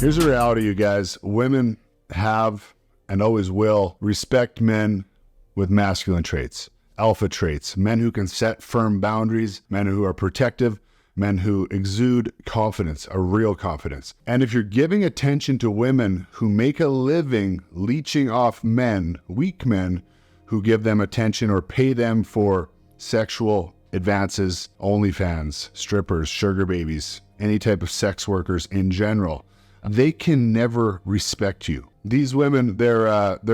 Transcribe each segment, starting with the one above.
Here's the reality, you guys. Women have and always will respect men with masculine traits, alpha traits, men who can set firm boundaries, men who are protective, men who exude confidence, a real confidence. And if you're giving attention to women who make a living leeching off men, weak men, who give them attention or pay them for sexual advances, OnlyFans, strippers, sugar babies, any type of sex workers in general, they can never respect you. These women, their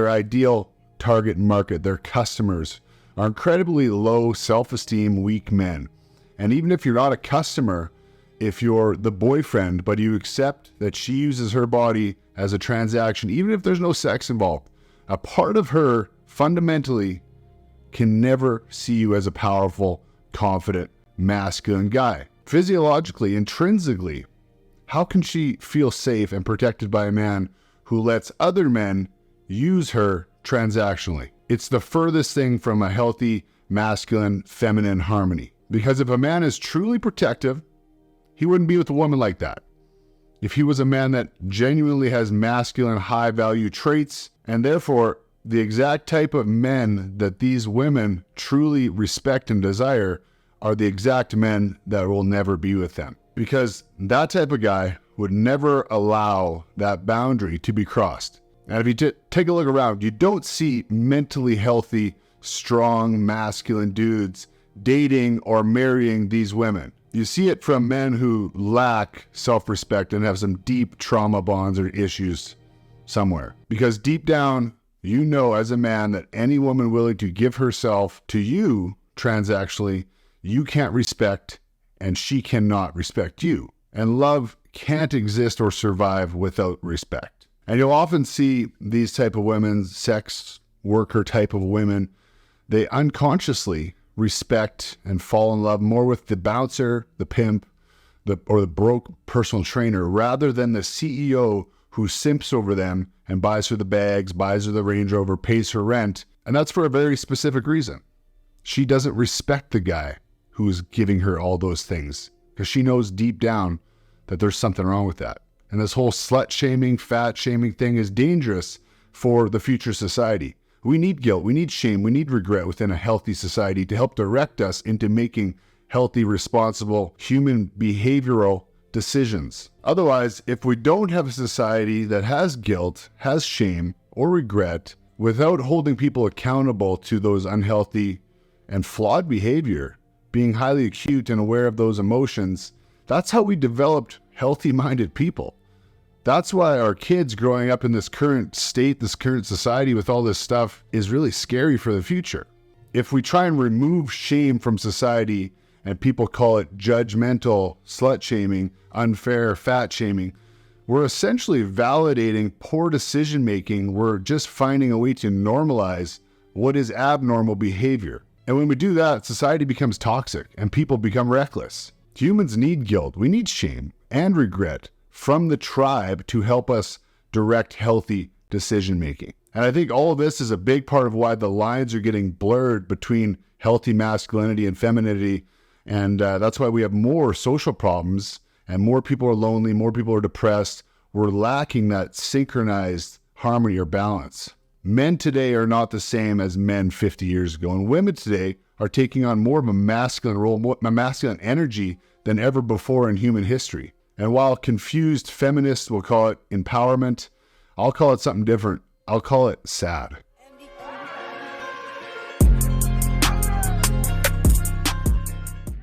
ideal target market, their customers, are incredibly low self-esteem, weak men. And even if you're not a customer, if you're the boyfriend, but you accept that she uses her body as a transaction, even if there's no sex involved, a part of her fundamentally can never see you as a powerful, confident, masculine guy. Physiologically, intrinsically, how can she feel safe and protected by a man who lets other men use her transactionally? It's the furthest thing from a healthy, masculine, feminine harmony. Because if a man is truly protective, he wouldn't be with a woman like that. If he was a man that genuinely has masculine, high-value traits, and therefore the exact type of men that these women truly respect and desire are the exact men that will never be with them. Because that type of guy would never allow that boundary to be crossed. And if you take a look around, you don't see mentally healthy, strong, masculine dudes dating or marrying these women. You see it from men who lack self-respect and have some deep trauma bonds or issues somewhere. Because deep down, you know as a man that any woman willing to give herself to you transactionally, you can't respect, and she cannot respect you. And love can't exist or survive without respect. And you'll often see these type of women, sex worker type of women, they unconsciously respect and fall in love more with the bouncer, the pimp, or the broke personal trainer, rather than the CEO who simps over them and buys her the bags, buys her the Range Rover, pays her rent. And that's for a very specific reason. She doesn't respect the guy who's giving her all those things, because she knows deep down that there's something wrong with that. And this whole slut shaming, fat shaming thing is dangerous for the future society. We need guilt, we need shame, we need regret within a healthy society to help direct us into making healthy, responsible, human behavioral decisions. Otherwise, if we don't have a society that has guilt, has shame, or regret, without holding people accountable to those unhealthy and flawed behavior, being highly acute and aware of those emotions, that's how we developed healthy-minded people. That's why our kids growing up in this current state, this current society with all this stuff is really scary for the future. If we try and remove shame from society and people call it judgmental slut shaming, unfair fat shaming, we're essentially validating poor decision making. We're just finding a way to normalize what is abnormal behavior. And when we do that, society becomes toxic and people become reckless. Humans need guilt. We need shame and regret from the tribe to help us direct healthy decision making. And I think all of this is a big part of why the lines are getting blurred between healthy masculinity and femininity. And that's why we have more social problems and more people are lonely, more people are depressed. We're lacking that synchronized harmony or balance. Men today are not the same as men 50 years ago, and women today are taking on more of a masculine role, more a masculine energy than ever before in human history. And while confused feminists will call it empowerment, I'll call it something different. I'll call it sad.